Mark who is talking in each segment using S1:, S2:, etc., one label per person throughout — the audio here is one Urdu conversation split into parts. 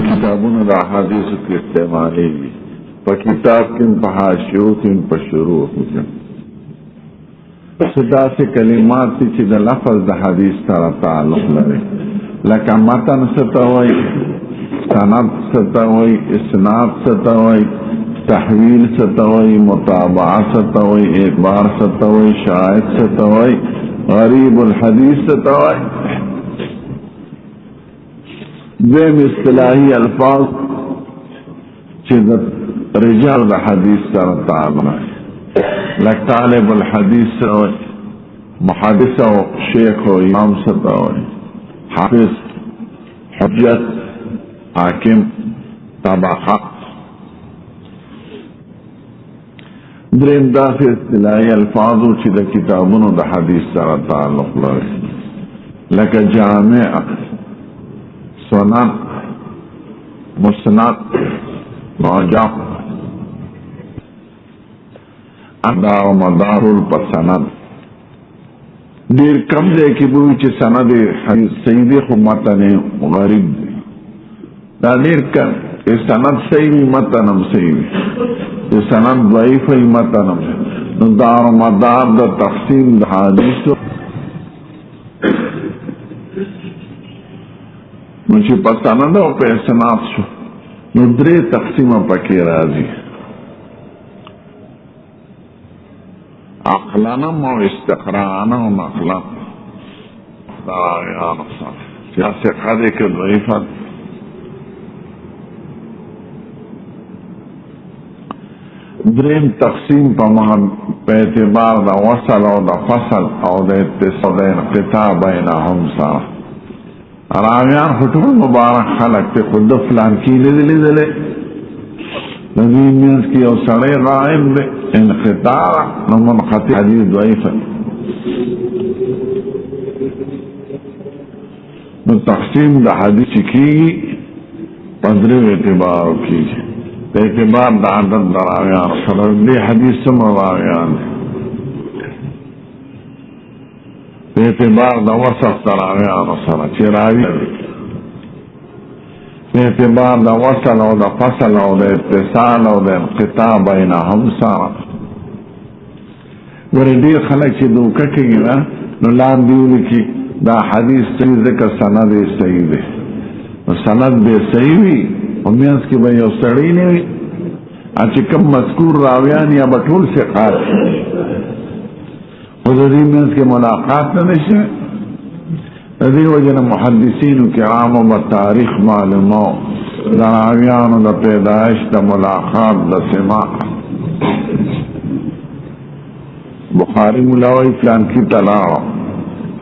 S1: کتابوں دا حدیث کے استعمالی بھی پا کتاب کن پا حاشیو کن پا شروع کن صدا سے کلمات تی چی دا لفظ دا حدیث تارا تعلق لرے لکا متن ستوئی سند ستوئی اسناد ستوئی تحویل ستوئی متابعہ ستوئی اعتبار ستوئی شاہد ستوئی غریب الحدیث ستوئی دیم اصطلاحی الفاظ چیزت رجال دا حدیث سر تعالی لک طالب الحدیث سوئی محدث و شیخ و امام ستوئی حافظ حجت حاکم طبقہ دریم دا سے اصطلاحی الفاظو چی دا کتابونو دا حدیث سر تعلق لگے لک جامع سنن مسند معجم ادا و مدار الپسند دیر کم دے کی بوئی چی سند حدیث سیدی خو متن غریب دی دا دیر کم سند سیدی متنم سیدی سند ضعیفی متنم نو دار و مدار دا تقسیم دا حدیثو نوچی پسند و پیسنات شو نو درے تقسیم پکی رازی اقلانم و استقرانم و نقلم داغیان اصلا سیاسی قدی که ضعیفت دریم تقسیم پا اعتبار دا وصل و دا فصل او دا اتصال دا انقطاع بینهم سارا راویان خطول مبارک خلق تے خود فلان کی لدلی دلے نظیم مینس کی او سڑے غائب دے انقطاع نمنقطع حدیث ضعیف نو تقسیم دا حدیث کی پندرے اعتبار کی اعتبار دا عدد دا راویان خلق دے حدیث سم راویان دے اعتبار دا وصف تراویان سره چی راوی اعتبار دا وصل او دا فصل او دا اتصال او دا انقطاع بینهم سره وری دیر خلق چی دوکا کئی نا نو لان دیولی کی دا حدیث صحیح ذکر سند صحیح دے سند بے صحیح وی امینس کی بھئی او سڑی نوی اچھی کم مذکور راویان یا بطول سے خاص حضرین میں اس کے ملاقات نہ نشے ردی وجن محدثین کرام و تاریخ معلومو دراویان دا پیدائش دا ملاقات دا سماع بخاری ملاوی فلان کی تلاو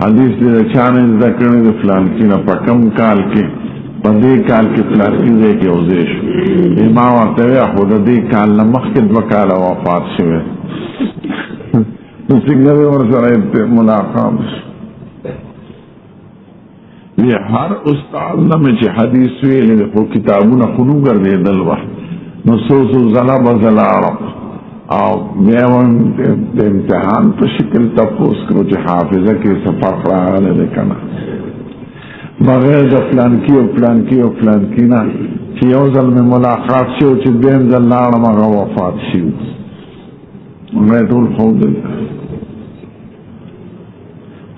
S1: حدیث دے چانے ذکرنے دے فلان کی نا پکم کال کی پدی کال کی فلان کی دے کے اوزیش امام ارتوی خود دی کال نمخ کے دوکالا وفات شوئے سنگر ورسرائے ملاقات یہ ہر استاد نمی چی حدیث ویلی دیکھو کتابونا خنو کردے دلوہ نصوص ظلب ظلارم او بیوان امتحان پر شکل تپوس کرو چی حافظہ کی سفاق راہلے دیکھنا بغیر دا فلان کی و فلان کی و فلان کی نا چی اوزل میں ملاقات شو چی دیم ظلارم اگا وفات شو میں طول خود دلتا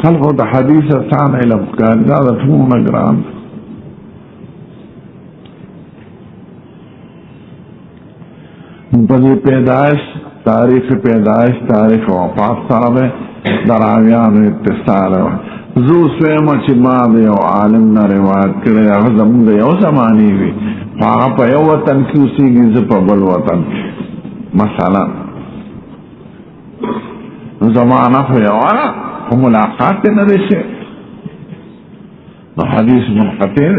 S1: خلقو دا حدیث سان علم کاری دا تمون اگران پدی پیدائش تاریخ پیدائش تاریخ وفات صاحب دراویان اتصال زو سویمہ چی ما دیو عالم نا روایت کرے اغزم دیو زمانی بھی فاغا پا یو وطن کیو سیگی زپا بل وطن مثلا زمانہ فیوانا ملاقات نہ رشے حدیث منقطع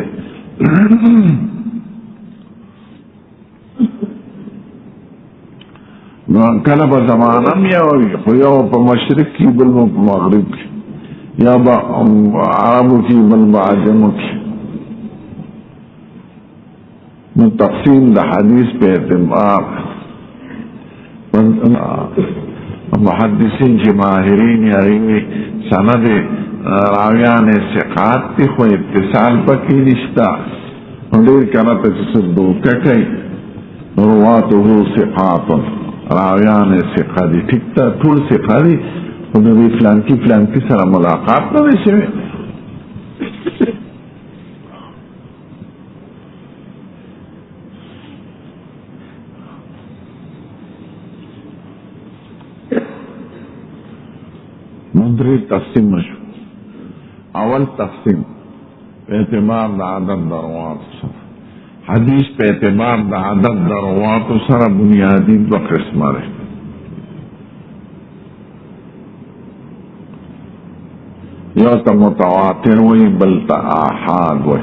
S1: کلب زمانہ یا پا مشرق کی بل مغرب کی یا با عرب کی بل بعجم کی تقسیم دا حدیث پہ اعتبار محدثین چی ماہرین یاریوی سند راویان ثقات تی خو اتصال پکی نشتا دیر کنا تجسدو کئی رواته ثقات راویان ثقا دی ٹھیک تا طول ثقا دی خود دی فلانکی سر ملاقات نہ دی شوی مندری تقسیم شو اول تقسیم پہ اعتبار دا عدد دروات سر حدیث پہ اعتبار دا عدد دروات سر بنیادی دو قسم رہے یا تا متواتر وی بلتا آحاد وی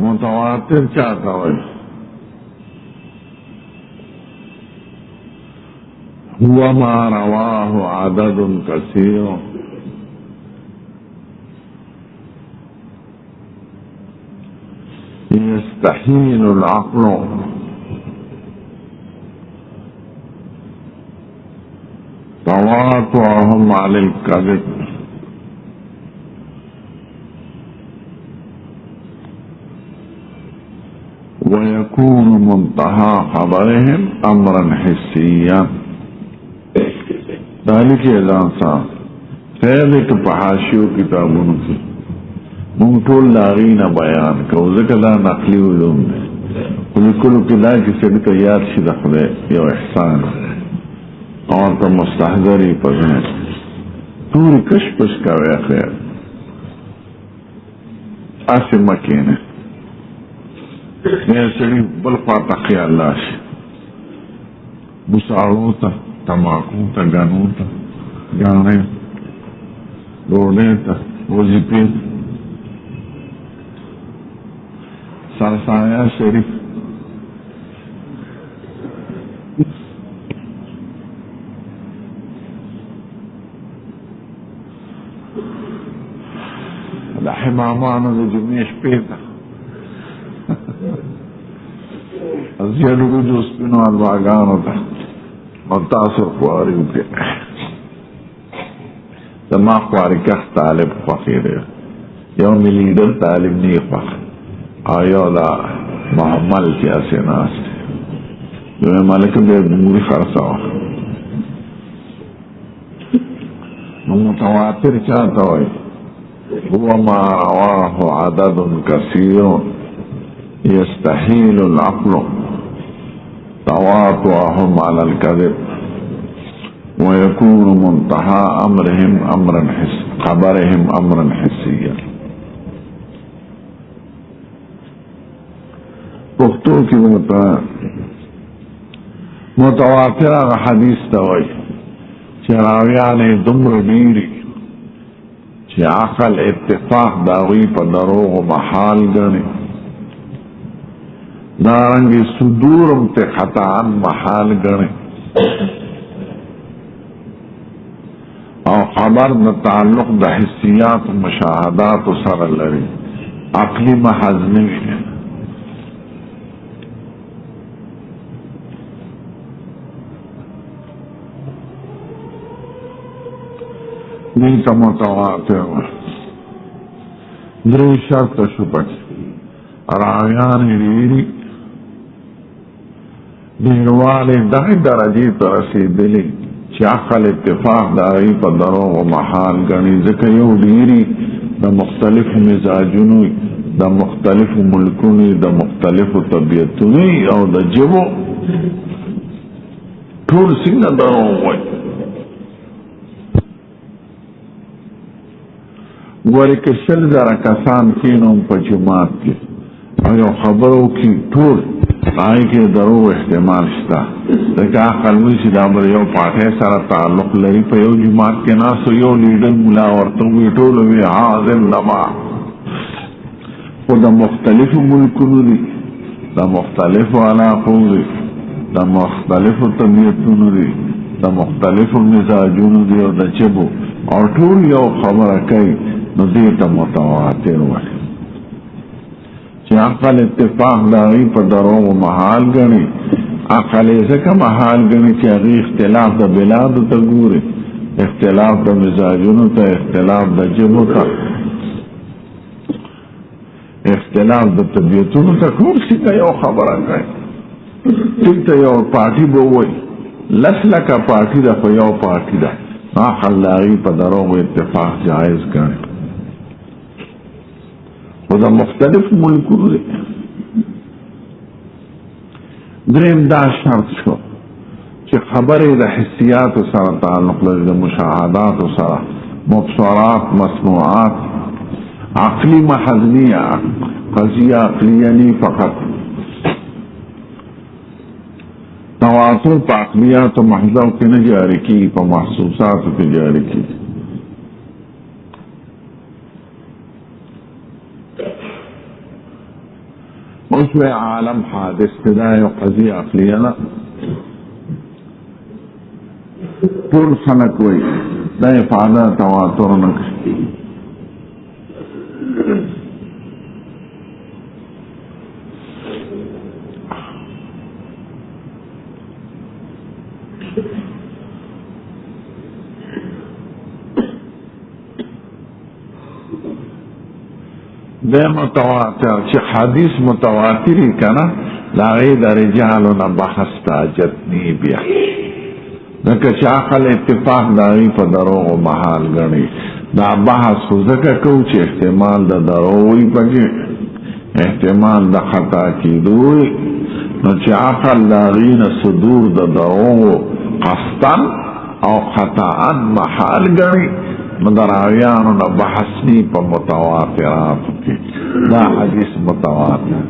S1: متواتر چاہتا ہوئے ہوا ما رواہ عدد کثیر یستحیل العقل تواطؤهم علی الکذب ويكون منتهى خبرهم امرا حسيا ذلك اعلان صاحب خیر ایک پحاشیو کتابوں کی منطول لاغین بیان کو ذکر لا نقلی علوم دے کلو کلا کی صدق یاد شد خدے یو احسان اور تو مستحضری پذنے پوری کشپش کا وے خیر آسی مکینے میرے سڑی بل پاتا خیال لاش بساڑوں تا تماکوں تا گانوں تا گانے روڑے تا وظیفے سرسایہ شریف دا حمامانو دا جمعیش پیتا زیادو کو جو سپینو الواغانو تا متاثر خواری ہوتے تما خواری کخ طالب خوخی دے یو لیڈر طالب نی خوخ آیو دا محمل کیاسے ناس جو میں ملک بے موری خرسا متواتر چاہتا ہوئی هو ما رواه عدد كثير يستحيل العقل تواطؤهم على الكذب ويكون منتهى امرهم امرا خبرهم امرا حسيا پختو کی متواتر حدیث توئی چراویان دمر ڈیری چی عقل اتفاق داغی پا دروغ محال گنی دارنگی صدورم تے خطان محال گنی اور خبر دا تعلق دا حسیات و مشاہدات و سر لری عقلی محض نوی ہے نیتا متواتر دری شرط شپچ راویان ریری دیروالی دائی درجی ترسی دلی چی عقل اتفاق دائی پا دروغ و محال گنی ذکیو دیری دا مختلف مزاجنوی دا مختلف ملکونی دا مختلف طبیعتونی او دا جبو طول سنگ دروغ وی گوری که شل زر کسان کینوں پا جماعت کی اور خبروں کی ٹھول آئی کے درو احتمال شتا لیکن آخلوی سی دابر یو پاٹھے سارا تعلق لری پا یو جماعت کے ناسو یو لیڈر ملا ورطوی ٹھولوی حاضر لما خود مختلف ملکونو دی دا مختلف علاقوں دی دا مختلف طبیعتونو دی دا مختلف مزاجونو دی اور دا چبو اور ٹھول یو خبر کئی نو دیتا متواتر وی چې عقل اتفاق د هغې په دروغو محال ګڼي. عقل یې ځکه محال ګڼي چې هغې اختلاف د بلادو ته ګوري، اختلاف د مزاجونو ته، اختلاف د ژبو ته، اختلاف د طبیعتونو ته. ټول شي ته یو خبره کوي. دلته یو پارټي به ووایي لس لکه پارټي ده خو یو پارټي ده. عقل د هغې په دروغو اتفاق جایز ګڼي. خو د مختلف ملکونو دی. دریم دا شرط شو چې خبرې د حسیاتو سره تعلق لري، د مشاهداتو سره، مبصرات، مسموعات، عقلی محضنیه، قضیه عقلیه نی فقط. تواتر په عقلیاتو محضو کې نه جاری کیږي، په محسوساتو کې جاری کیږي. اوس وی عالم حادث دا یو قضیه عقلیه نه. ټول خلک وی دا افاده تواتر نه کوي. ده متواتر چې حدیث متواتری کنه لاغی د رجالو نه بحث تاجت نی بیا، ځکه چې عقل اتفاق داغی په دروغو محال ګڼي. دا بحث خو ځکه کوو چې احتمال د دروغوی پکې، احتمال د خطا کیدوی، نو چې عقل داغی نه صدور د دروغو قصدن او خطاعت محال ګڼي، نو د راویانو نه بحث نی په متواتراتو کې. دا حدیث متواتر.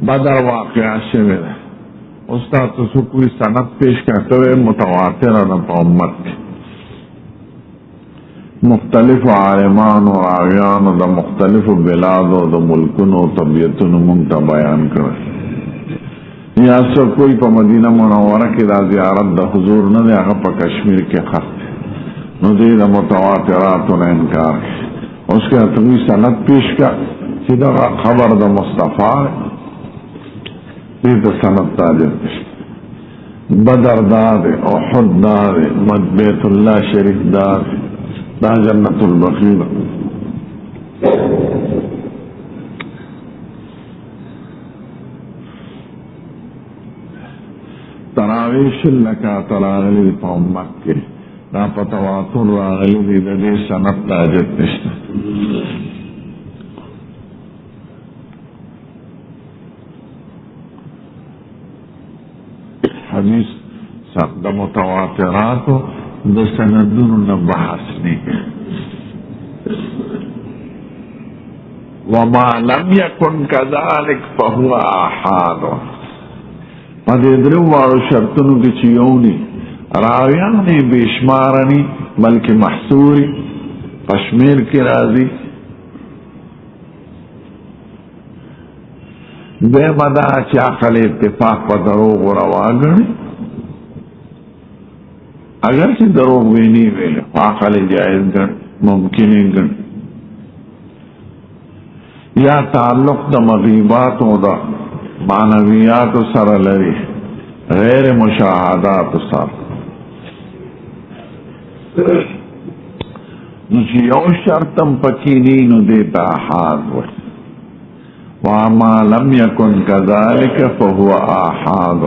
S1: بدر واقعہ شوی ده. استاد تاسو کوئی سند پیش کرتے ہوئے متواتر نه په امت کې مختلف عالمان و راویان د مختلف بلاد و د ملکونو طبیعتونو مونږ ته بیان کړل. یا سب کوئی په مدینه منوره کې دا زیارت د حضور نه دی، هغه په کشمیر کې خط نو دې د متواتراتو نه انکار کوي. اوس که تاسو سند پیش کا چې دا خبر د مصطفی دې د سند تعلیم بدر دار احد دار بیت الله شریف دار دا جنت البقیع. تراویش لکات راغلی په امت کې دا په تواتر راغلی دی، د دې سند تاجت نشته. حدیث د متواتراتو د سندونو نه بحث نه کوي. وما لم يكن كذلك فهو آحاد. په دې درو واړو شرطونو کې چې یو ني راویان نه بشمارني بلکې محصوري پشمیر کې راځي. بے مدا چې عقل اتفاق په دروغ رواګني، اگر چې دروغ ویني ویل عقل جائز ګڼ ممکن ګڼ. یا تعلق د مغیبات او د معنویات سره لري، غیر مشاهدات سره. نو چې یو شرطم پکې نه نو دې ته آحاد وایي. وما لم يكن كذلك فهو آحاد.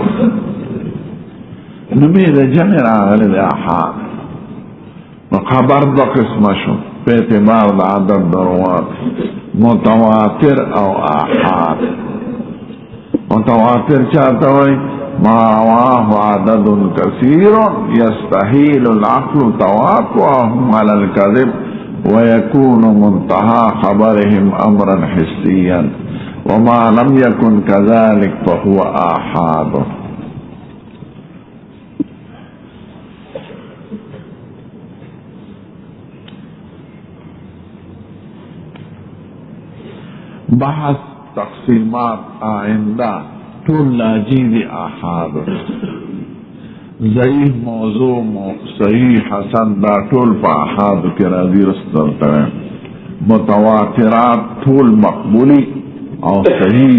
S1: نمی دا جمع راغلی دا آحاد. خبر دو قسم شو په اعتبار دا عدد دروات، متواتر او آحاد. متواتر چاہتا ہوئی ما رواه عدد كثير يستحيل العقل تواترهم على الكذب ويكون منتهى خبرهم امرا حسيا. وما لم يكن كذلك فهو آحاد. بحث تقسیمات آئندہ طول لاجید آحاد. ضعیف موضوع صحیح حسن دا ټول په احادو کې راځي رسول متواترات ټول مقبولی او صحیح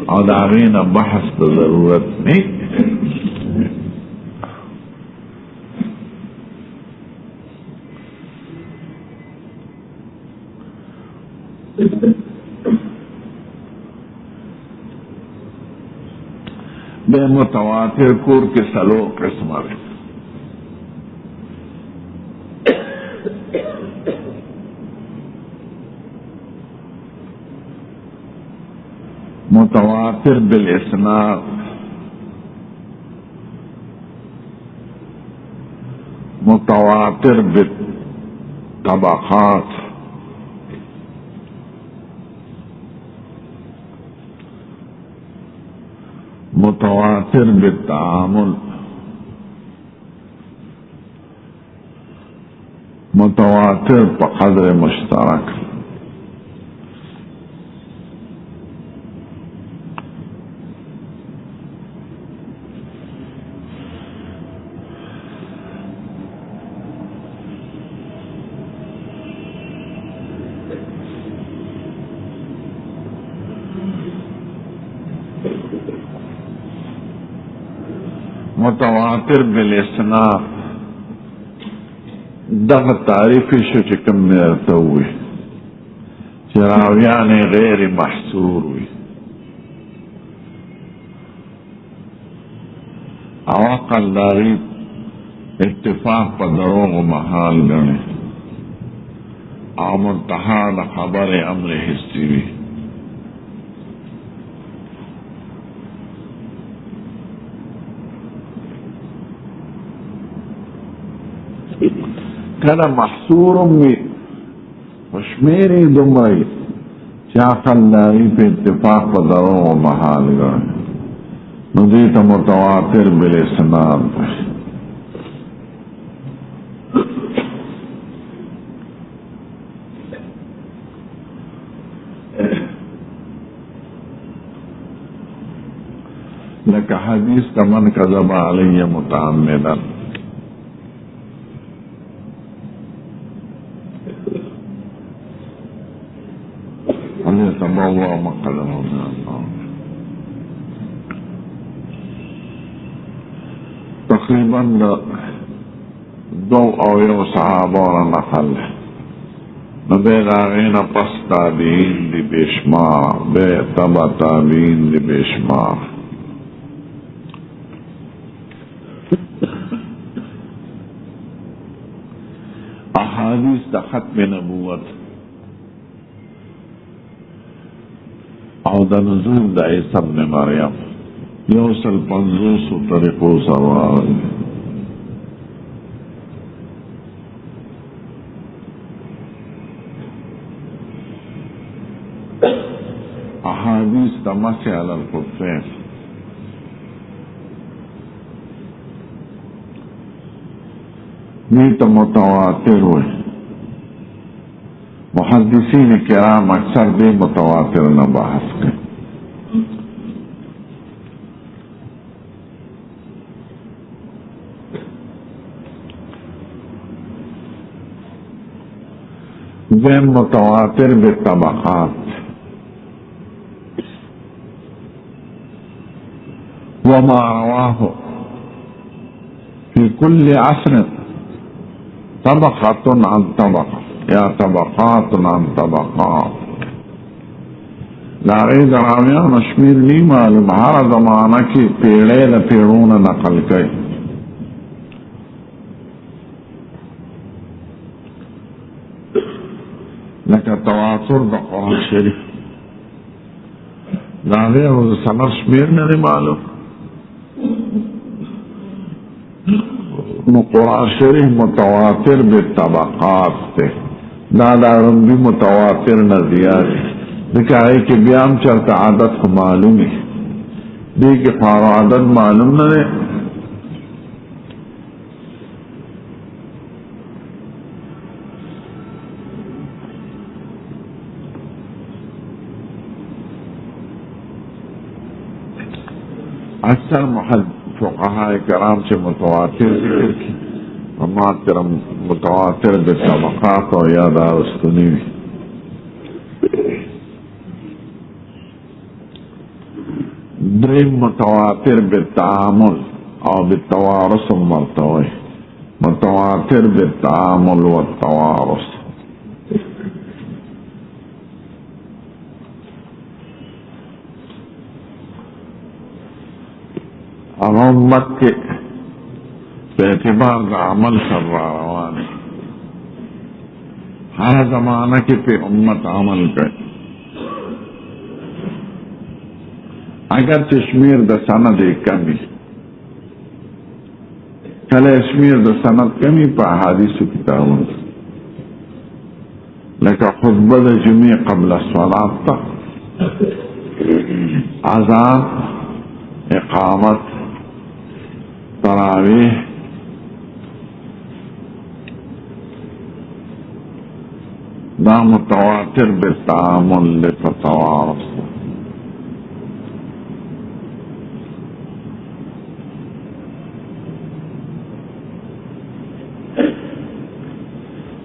S1: او دا غینا بحث ته ضرورت نه. بے متواتر کور کے سلو قسم ہے. متواتر بالاسناد، متواتر بالطبقات، متواتر بالتعامل، متواتر بقدر مشترک. متواتر بالاسناد دغه تعریف شو چې کوم مرته وي چې راویان غیر محصور وي او عقل داغي اتفاق په دروغ محال ګڼي او منتها د خبر امر حسی وي. کله محصور می وشمیری دمرائی چاقل لاغی پہ اتفاق پا درو و محال گرن ندیتا متواتر بالاسناد پہ. لکہ حدیث کا من کذب علی متعمدا تبوا مقدمه من النار. تقریبا دو او یو صحابه را نقل نبی داغین پس تابعین دی بیشمار بے تبع تابعین دی بیشمار. احادیث دا ختم نبوت او دا نزول دا عیسی ابن مریم یوصل 500 طریقو سوال. احادیث دا مسح علی الخفین نیت متواتر ہوئے. محدثین کرام اکثر بھی متواتر نہ بحث کریں. ذہن متواتر بالطبقات وما رواه في كل عصر طبقة عن طبقة یا طبقات عن طبقات. لاغی دراویان اشمیر نی معلوم ہر زمانہ کی پیڑے دا پیڑون نقل کئی. لکہ تواتر دا قرآن شریف لاغی روز سنر شمیر نی معلوم قرآن شریف متواتر بالطبقات تے دادا رنبی متواتر نزیاد لیکن آئی کہ بیام چلتا عادت کو معلوم ہے دی کہ فارو عادت معلوم نہ دے. اکثر فقہاء کرام سے متواتر ذکر کی، متواتر بطبقات اور یادار استنی. دریم متواتر بالتعامل او بالتوارث مرتوی. متواتر بالتعامل والتوارث. امت کے اعتبار کا عمل سر روان ہے. ہر زمانہ کے پہ امت عمل کرے. اگر تشمیر د سند کمی کل اشمیر د سند کمی پا حدیث کتابوں لیکن خطبہ د جمعہ قبل الصلاة تا اذان، اقامت، تراویح، دا متواتر بالتعامل لتتوارث.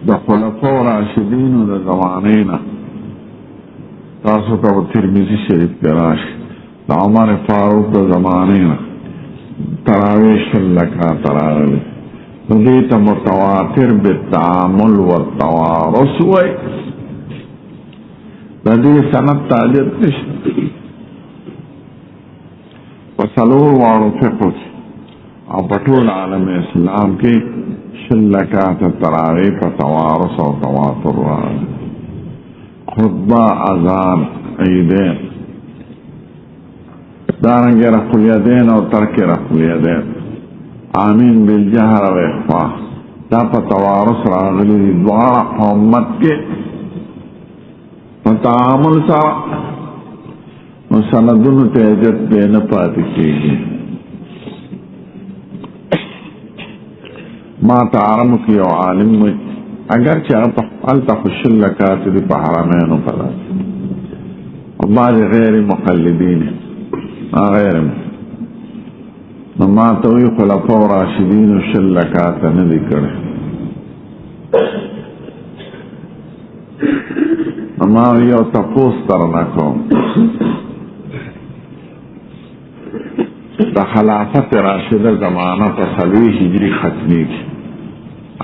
S1: دا خلفاء راشدین و دا زمانینا تاسو تا ترمذی شریف کے راشد دا عمر فاروق دا زمانینا تراویح شلکا تراویح ندیتا متواتر بالتعامل والتوارث وی. ندی سند تاجد نشت وصلور وارو فقه او پٹول عالم اسلام کی شلکات تراویح کا توارث و تواتر رہا. خطبہ، اذان، عیدین، دارنگی رفع الیدین اور ترک رفع الیدین، آمین بالجہر و اخفاء، دا پا توارث راغلی دوارا امت کے تعامل سارا مسندن تیجت بین پاتی کی. ما تعرم کی او عالم میں اگرچہ التخش لکات دی پا حرمین و پدا بعض غیر مقلدین غیر ما توی خلفاء راشدین و شلکات ندی کرے. ما یو تپوس ترنکو دا خلافت راشدہ زمانہ پر سلوی ہجری ختمی کی.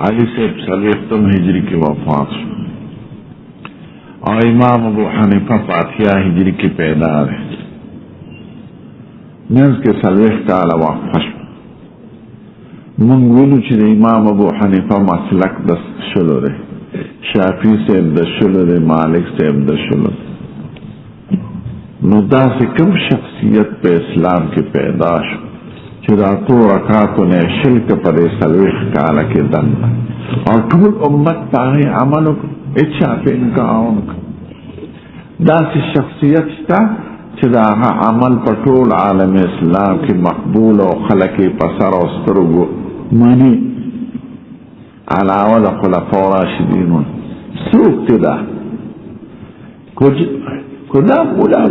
S1: علی صاحب سلویختم ہجری کی وفات شو اور امام ابو حنیفہ فاتحہ ہجری کی پیدار ہے. منز کے سلویخ کالا وقفہ شو. منگوینو چی امام ابو حنیفہ مسلک دس شلو رہے، شافی صاحب دس شلو رہے، مالک صاحب دس شلو رہے. نو دا سے کم شخصیت پہ اسلام کی پیداش چدا تو رکاتو نے شلک پر سلویخ کالا کے دن اور طول امت تاہی عملو اچھا پہ انکاؤن کا. دا سے شخصیت تا چدا عمل پر طول عالم اسلام کی مقبول و خلقی پسر و سترگو منی علاوہ دا خلفاء راشدینون سوک تدا کدا مولا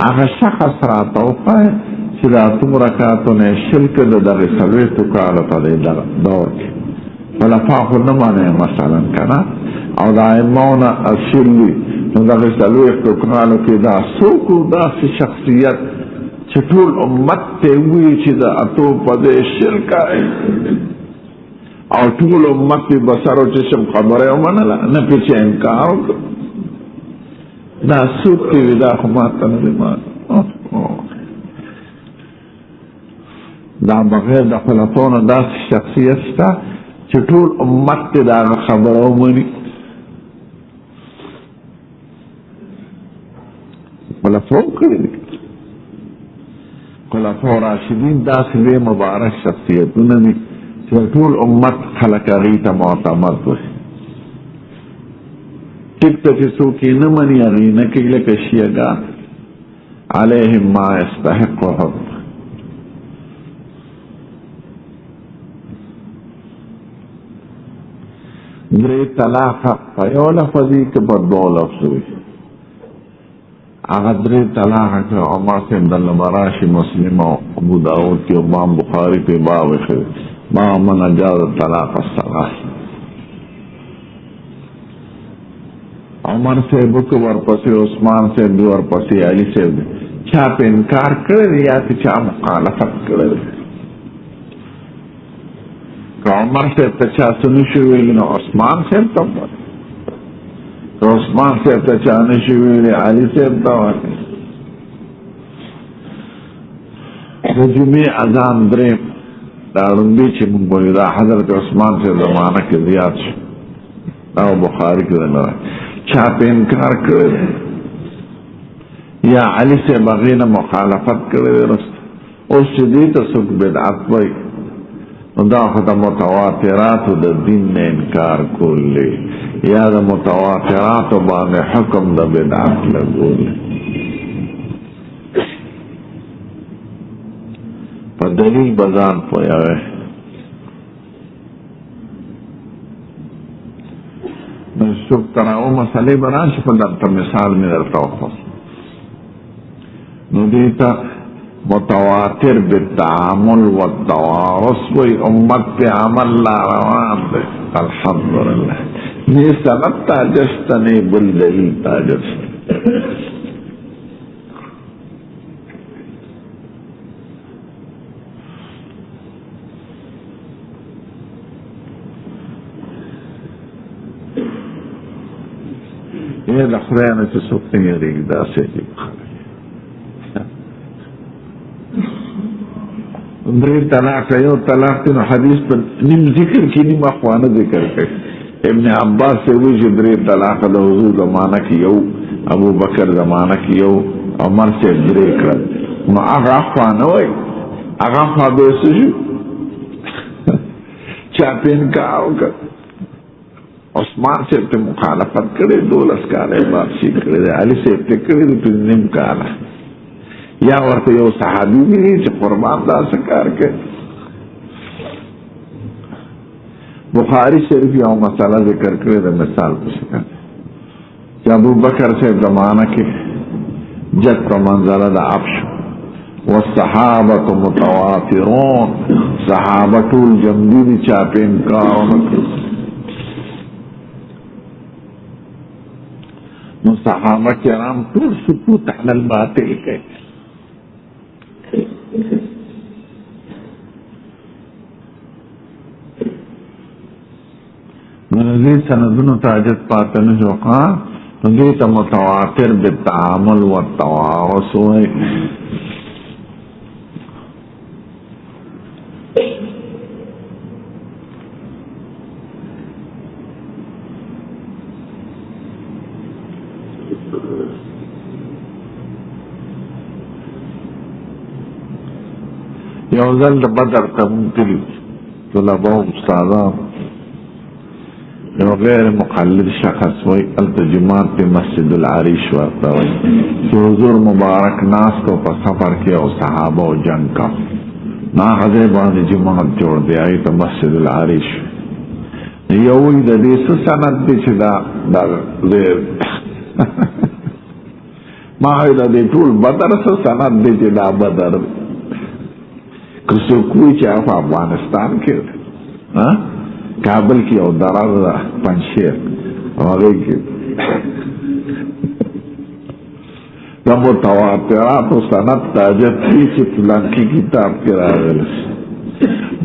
S1: آغا شخص را توقع چدا تم رکاتو نے شلک دا در سلویتو کالتا دے دور کی خلفاء خود نمانے مثلا کنا او دا امونا اشلی دا سلویتو کالو کی دا سوکو دا سی شخصیت چطول امت تیوی چی دا اتو پدے شلک آئے اور طول امت پی بسرو چشم خبرے امانا نا پیچھے انکارو کو دا سوکتی ودا خماتا نظمان دا بغیر دا خلطون دا شخصیت تا چطول امت تی دا خبر اومنی خلطون کردی خلطون راشدین دا سوی مبارک شخصیتو نمی چطول امت خلق غیتا معتمد ہوئی. تکتا چسو کی نمانی اغینا کی لکشیگا علیہم ما استحق حق. دری طلاق حق فیو لفظی کے پر دو لفظ ہوئی. اغدری طلاق کے عمر سے دل براشی مسلم و ابو داود کی امام بخاری پہ باب خیر ما من اجاز طلاق الصلاح. عمر سے بک ورپسی عثمان سے دو ورپسی علی سے چا پہ انکار کرے یا چا مخالفت کرے. کہ عمر سے تچا سنشو ویلی عثمان سے تب تو عثمان سے تچا نشو ویلی علی سے تب رجمی ازان درم دارن بیچی من بویدہ حضرت عثمان سے زمانہ کے زیاد شو او بخاری کے دلرہ چاپ انکار کرے یا علی سے بغین مخالفت کرے رست اس شدید سک بدعت بھائی دا خدا متواترات دا دین نے انکار کر لے یا دا متواترات بانے حکم دا بدعت لگو لے پر دلیل بزان پویا ہے. شک تراؤ مسئلے بران شپا در مثال میں درتا ہوتا ندیتا متواتر بالتعامل والتوارث وی امت پہ عمل لا روان دے الحمدللہ یہ سنت تاجستنی بالدلیل تاجست. یہ لخرین سے سکتے ہیں ریگدہ سے دری طلاق ہے یو طلاق تین حدیث پر نیم ذکر کی نیم اخوانہ ذکر کر ابن عباس سے ہوئی جو دری طلاق دا حضور زمانہ کی یو ابو بکر زمانہ کی یو عمر سے دری کر نو اگا اخوانہ ہوئی اگا اخوانہ بیسو جو چاپین کا آو کر عثمان سے تے مخالفت کرے دولس کالے باپسی کرے علی سے تے کرے تو نیم کالا یا ورته یو صحابی بھی چې قربان دا سکار کے. بخاری شریف یو مسئلہ ذکر کرے دا مثال پسکا کہ ابو بکر سے زمانہ کے جد کا منظرہ دا عبش والصحابت متواترون صحابت الجمدی چاپین کارونک نو صحابہ کرام طول سکوت علی الباطل کے نزید سندن تاجت پاتن جوقا نزید متواتر بالتعامل والتوارث ہوئے. یوزل بدر تمتلی طلباء استادان غیر مقلد شخص ہوئی التجمات پہ مسجد العریش ورطا ہوئی کہ حضور مبارک ناس کو پر سفر کیا و صحابہ و جنگ کا نا غزے باندی جماعت جوڑ دیا آئی تو مسجد العریش یوی دا دیس سند دی چی دا زیر ماہی دا دی طول بدر سند دی چی دا بدر کسو کوئی چاہو افغانستان کے کابل کی او درار پنشیر وغیر کی دا متواترات و سند تاجت کی چی پلانکی کتاب کی راغلس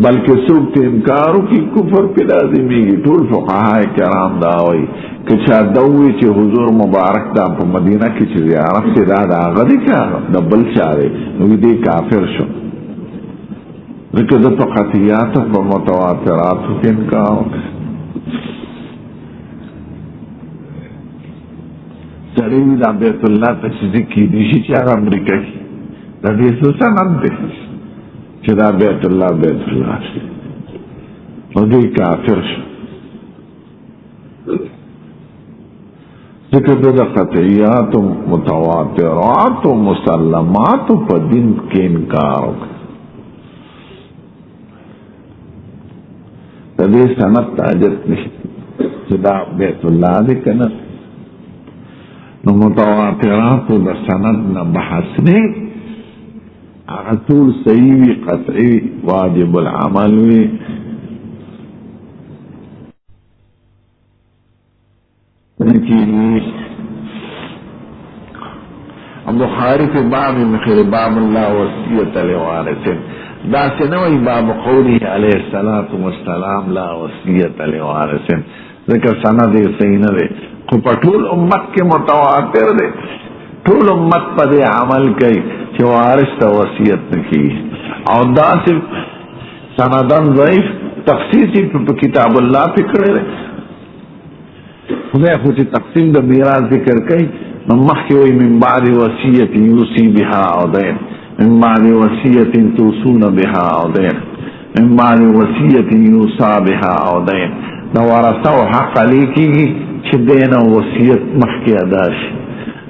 S1: بلکہ سوک تی انکارو کی کفر پی لازمی گی طول فقہاء کرام داوئی کچھا دووی چی حضور مبارک دا پا مدینہ کی چی زیارت تی دا غدی کیا دا بل چارے نوی دی کافر شو لیکن تو قطعیات و متواترات کی انکار سریوی دا بیت اللہ تشریح کی دیشی چاہ امریکہ کی دا دیسو سنند دے چی دا بیت اللہ و دی کافر شو ذکر دا قطعیات و متواترات و مسلمات و پا دین کے انکار تدی سنت تاجت نہیں جدا بیت اللہ دے کنر متواترات دا سند نا بحث نے طول صحیح وی قطعی واجب العمل وی. بخاری کے باب مخیر باب اللہ وصیت لوارث دا سنوی باب قولی علیہ الصلاة والسلام لا وصیت لوارث ذکر سند صحیح نہ دے کو پٹول امت کے متواتر دے طول امت پا دے عمل کئی چھ وارث تا وصیت نکی اور دا صرف سندن ضعیف تخصیصی پا کتاب اللہ پہ کرے دے خدا خوچی تقسیم دا میراث ذکر کئی نمخی وی من بعد وصیت یوسی بها او دین من بعد وصیت توسون بها او دین من بعد وصیت یوسا بها او دین دا ورثہ و حق علیکی گی چھ دین و وصیت مخی اداش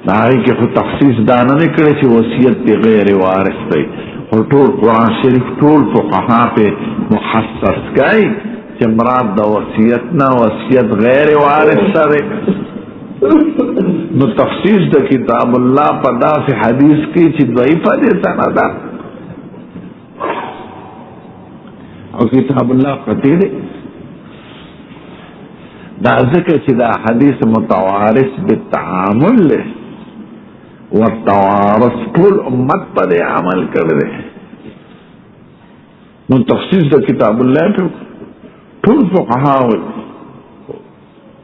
S1: ناہی کہ خود تخصیص دانا نکڑے چھ وصیت دی غیر وارث دی اور طول قرآن شریف طول فقہا پہ محسس گئی چھ مراد دا وصیتنا وصیت غیر وارث سرے نو تخصیص دا کتاب اللہ پدا سے حدیث کی چھ ضعیفہ دیتا نا دا اور کتاب اللہ قطعی دے دا ذکر چھ دا حدیث متوارث بالتعامل لے والتوارث طول امت پر عمل کر دے نو تخصیص دا کتاب اللہ پہ طول فقہا ہوئی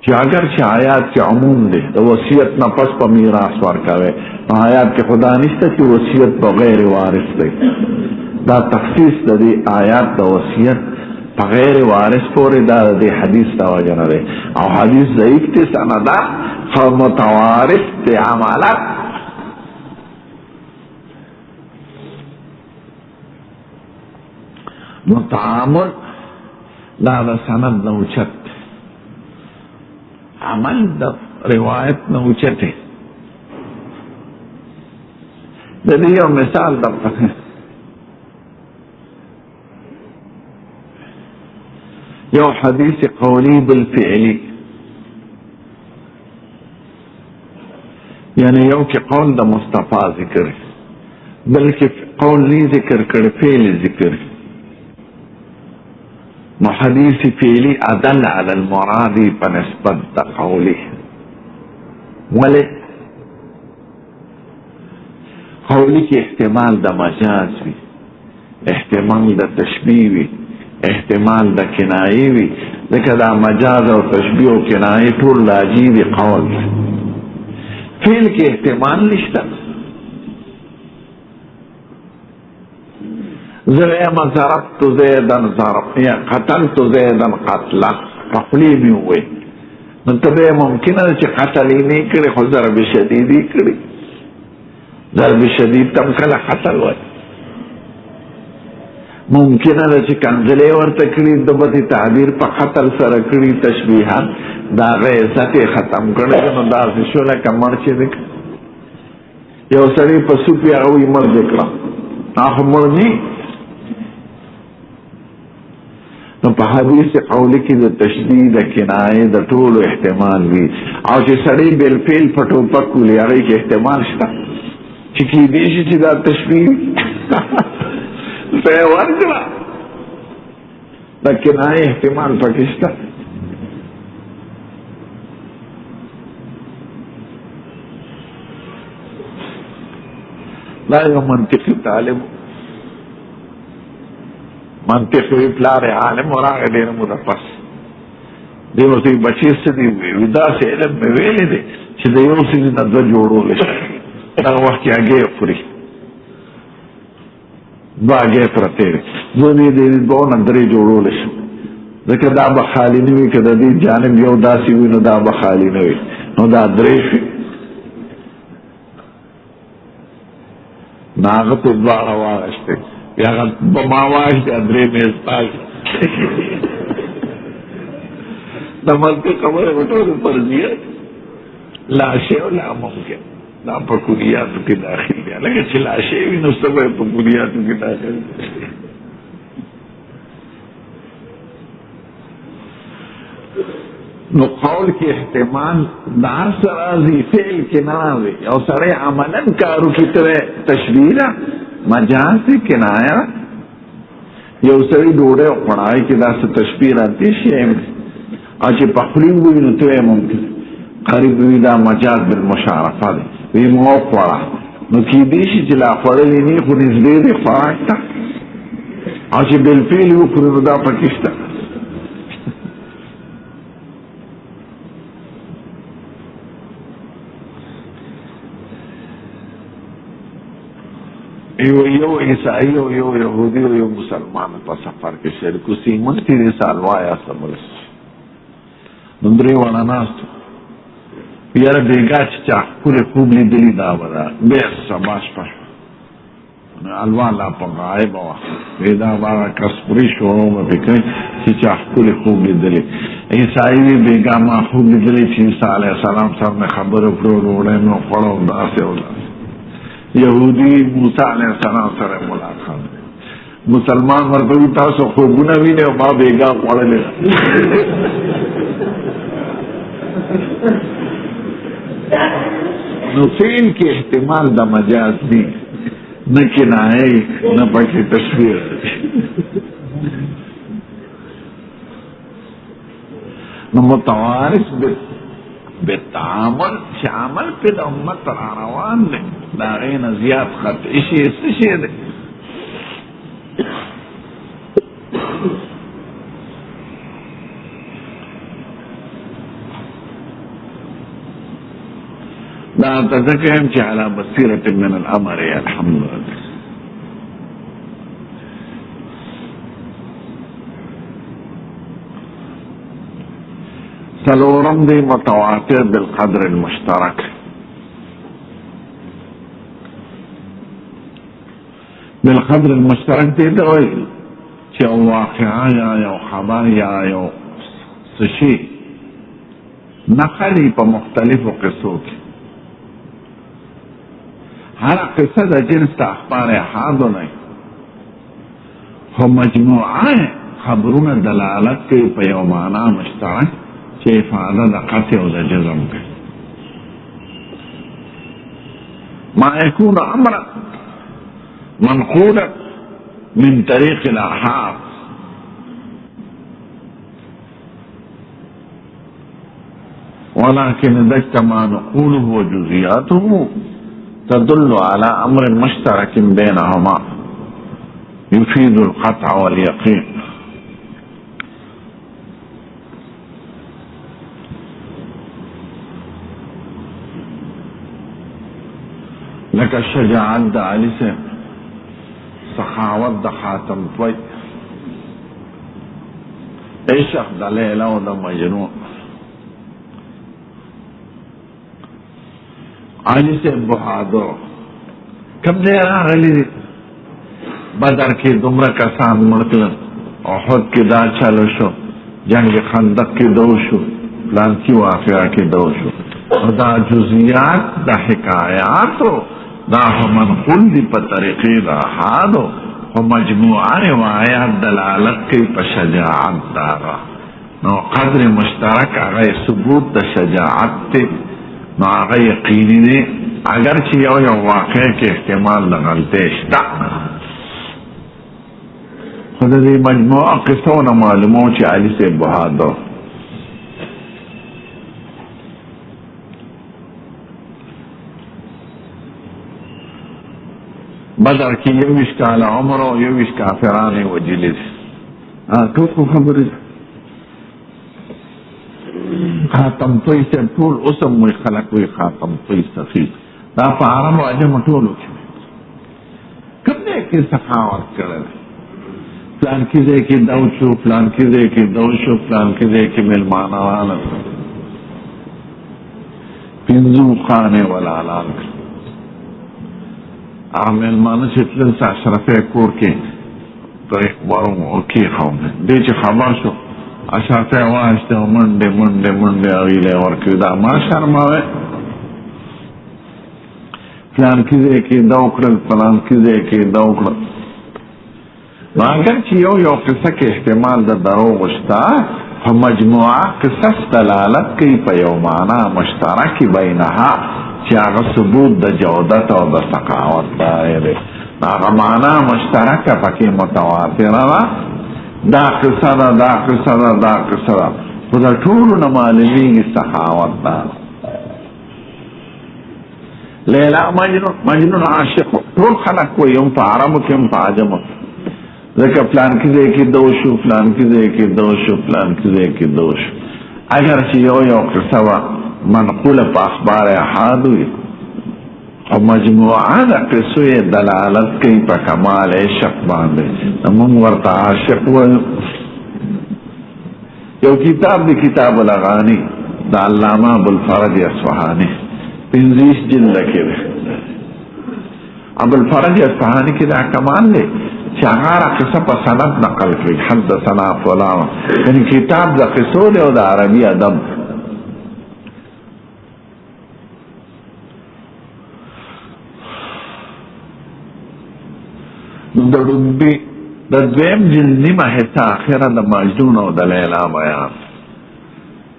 S1: کہ اگر چھ آیات کے عموم دے تو وصیت نہ پس پا میراث ورکاوے آیات کے خدا نشتا کہ وصیت بغیر وارث دے دا تخصیص دا دی آیات دا وصیت بغیر وارث پورے دا دی حدیث دا وجہ نہ دے اور حدیث ضعیف تے سندا متوارث تے عمالات متعامل دا سند نوچت عمل دا روایت نوچت ہے دیو مثال دا یو حدیث قولی بالفعلی یعنی یو کہ قول دا مصطفیٰ ذکر بلکہ قول لی ذکر کر فعل ذکر حدیث فعلی ادل علی المرادی بنسبت دا قولی ولی قولی کی احتمال دا مجاز وی احتمال دا تشبیح وی احتمال دا کنائی وی لیکن دا مجاز و تشبیح و کنائی طول لاجیب قول فعل کی احتمال نشتا زرعما ضربت زیدن ضرب یا قتلت زیدن قتلا قفلی میں ہوئے نتبہ ممکن ہے کہ قتلی نہیں کرے خود ضرب شدیدی کرے ضرب شدید تم کلا قتل ہوئے ممکن ہے کہ کنزلے ورتکری دبتی تعبیر پا قتل سرکری تشبیحان دا غیزت ختم کرنے کنو دا سشولا کا مرچے دکھ یو سری پسو پی اغوی مر دکلا آخو مرنی نو پا حدیث قولی کی دا تشدید کنائے دا طول احتمال بھی اور چی سڑی بالفعل پھٹو پکو لیا گئی کہ احتمال شتا چکی دیشی چی دا تشبیح فیوان کرا دا کنائے احتمال پکشتا لا یو منطقی طالب منطق وی پلار عالم اور آگے دیر مدفس دیو سی بچیر سے دی ودا سے علم میں ویلے دے چھ دیو سی دی ندر جوڑو لے دا وقت کی آگے پوری دو آگے پرتے رہے دو دی دی دو ندر جوڑو لے ذکر دا بخالی نوی کہ دا دی جانب یو دا سی وی نو دا بخالی نوی نو دا دریشوی ناغت دوارا واغشتے یا بماواش دے اندرے میں استاج نمال کے قبر بطور پر دیا لا شیع لا ممکن لا پکولیاتو کی داخل دیا لگے چھ لا شیع بھی نستبہ پکولیاتو کی داخل نو قول کی احتمال دار سرازی فعل کی نرازی او سرے عملاً کارو کی طرح تشبیہ مجاز سے کنایا یو سری ڈوڑے و پڑھائی کی دا سے تشبیہ آتی شیم اچھے پخلیم ہوئی نتوے ممکن قریب ہوئی دا مجاز بالمشارفہ دے وی مو پڑھا نو کی دیشی چلا پڑھلی نہیں خود اس دے دے پڑھاکتا اچھے بالفعل ہو خود دا پکشتا یو عیسائی یو یہودی یو مسلمان په سفر کې شریکو سیمن تیرے سال وایا سمرس نندری وانا ناستو یاره بیگا چا پورے خوب لیدلی دا بدا بیس سباش پا الوالا پا غائب آوا ویدا بارا کسپری شورو میں پکن چی چا پورے خوب لیدلی عیسائی بیگا ما خوب لیدلی چی عیسیٰ علیہ السلام سر میں خبر اپرو روڑے میں پڑھو دا سے ہوتا یہودی موسیٰ علیہ السلام سر ملاقات مسلمان مرتبی تاسو خوبونا بھی نے ما بیگا پڑھ لے نو فعل کی احتمال دا مجاز دی نہ کنائے نہ پکی تشبیہ نو متوارث بالتعامل شامل پہ دا امت راروان دے دا غین زیاد خط اشی استشی دے دا تذکرم چی علا بصیرت من الامر الحمدللہ سلورم دی متواتر بالقدر المشترک بالقدر المشترک دی دوئی چی واقعا یا یو خبر یا یو سشی نقلی پا مختلف قصو کی ہر قصہ دا جنس تا اخبار حادو نہیں ہو مجموعہ خبرون دلالت کی پا یو معنی مشترک چی افادہ دا قطع و دا جزم کے ما يكون امرا منقولا من طریق الاحاد ولكن اجتمع نقوله وجزئياته تدل على امر مشترك بينهما يفيد القطع واليقين لکه شجاعت دا علی سے سخاوت دا خاتم طوی عشق دا لیلہ و دا مجنون علی سے بہادر کم دیر آگلی دی بدر کی دمرہ کسان مرکلن احد کی دا چلو شو جنگ خندق کی دو شو پلان کی واقعہ کی دو شو دا جزیات دا حکایاتو دا منقول دی پا طریقی دا حادو و مجموعہ روایات دلالت کی پا شجاعت دارا نو قدر مشترک آغای ثبوت دا شجاعت تی نو آغای یقینی دی اگرچہ یو واقع کے احتمال دا غلطیش دا خود دی مجموعہ قصونا معلوموں چی علی سے بہادر بدر کی یوش کال عمر و یوش کافران و جلس تو کو خبر خاتم توی سے طول اسم وی خلق وی خاتم توی سفید دا پا عرب و عجم طولو کی کم دے کی سخاوت کرے فلان کی دے کی دو شو فلان کی دے کی دو شو فلان کی دے کی ملمانا والا پنزو خانے والعلان کر عامل مانا چتلن سا اشرفی کور کی تو اخباروں اوکی خوام دے چی خبر شو اشرفی واشتے و منڈے منڈے منڈے اغیلے ورکی دا ما شرماوے فلان کیزے کی دوکرل فلان کیزے کی دوکرل اگر چی یو قصہ کے احتمال دا دروغ شتا فمجموعه قصص دلالت کوي په یو معنا مشترک بینها چې هغه ثبوت د جودت او د سخاوت دی. هغه معنا مشترکه پکې متواتره ده، دا قصه ده دا قصه ده دا قصه ده، خو د ټولو نه معلومیږي سخاوت ده. لیلا مجنون عاشق ټول خلق کوي، هم په عربو کې هم په عجمو، ځکه پلان کې ځای کې دو شو، پلان کې ځای کې دو شو، پلان کې ځای کې دو شو. اگر چې یو قصه وه منقوله په اخبار احاد وي او مجموعه د قصو یې دلالت کوي په کمال عشق باندې، موږ ورته عاشق وایو. یو کتاب دی کتاب الاغانی د علامه ابوالفرج اصفهاني 50 جلد کې دی. ابوالفرج اصفهاني کې دا کمال دی چې هغه قصه په سند نقل کړي، حدثنا فلان، یعنی کتاب د قصو دی او د عربي ادب. د دویم جلد نیمه حصه اخره د مجنون او د لیلا بیان،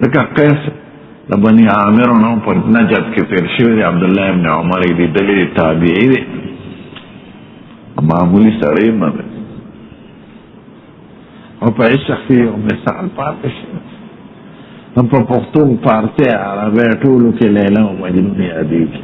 S1: لکه قیس د بني عامر نو په نجد کې تیر شوی دی، عبدالله ابن عمر دی، دلیل تابعی دی، معمولی سړی نه دی، او په عشق کې یو مثال پاتې شي. په پښتون، فارسي، عربي ټولو کې لیلا او مجنون یادېږي.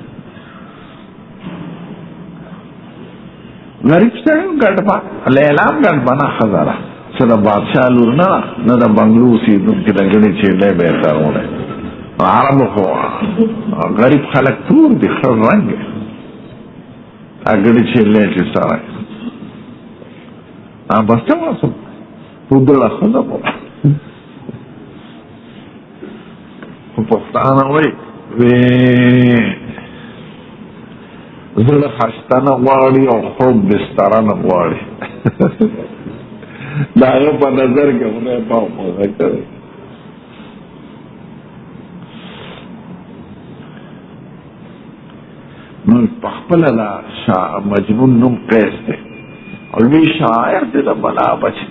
S1: غریب سړی ګډبا، لیلا هم ګډبانه ښځه ده، څه د بادشاه لور نه ده، نه د بنګلو اوسېدونکې د ګڼې چیلۍ به یې تړولی. عربو خو غریب خلک تور دي، ښه رنګ یې ګڼې چیلۍ چې سره بس څه واسم پودړه ښځه به خو پښتانه وایي زړه خسته نه غواړي او خوب بستره نه غواړي. د هغه په نظر کې خدای پاک موضوع کوي. نو په خپله د مجنون نوم قیس دی او لوی شاعر دی، د بلا بچی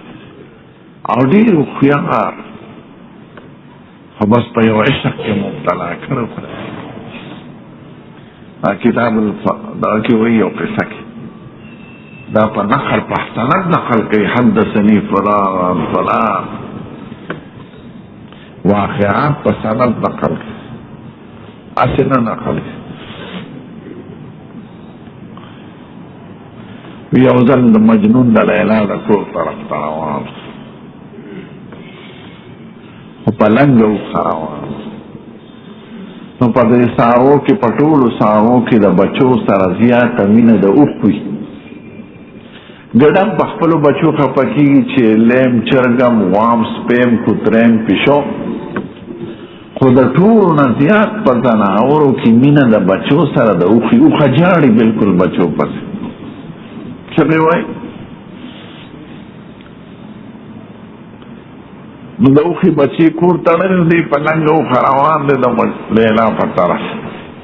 S1: او ډېر هوښیار، خو بس په یو عشق کې مبتلا کړی. کتاب دا کې وایي یو قصه کې دا په نقل په سند نقل کوي، حدثني فلان فلان، واقعات په سند نقل کوي، هسې نه نقل کوي. یو ځل د مجنون د لیلا د کور طرف ته روان، خو په لنګه اوښه روان. نو په دې ساحو کې، په ټولو ساحو کې د بچو سره زیاته مینه د اوښ وي. ګډم په خپلو بچو خفه کېږي چې لیم، چرګم، غوام، سپیم، کوتریم، پیشو، خو د ټولو نه زیات په ځناورو کې مینه د بچو سره د اوښ. اوښه جاړي بلکل بچو پسې. څه مې وایي؟ نو د اوښې بچې کور تړلی دی، په لنګه اوښه روان دی د لیلا په طرف.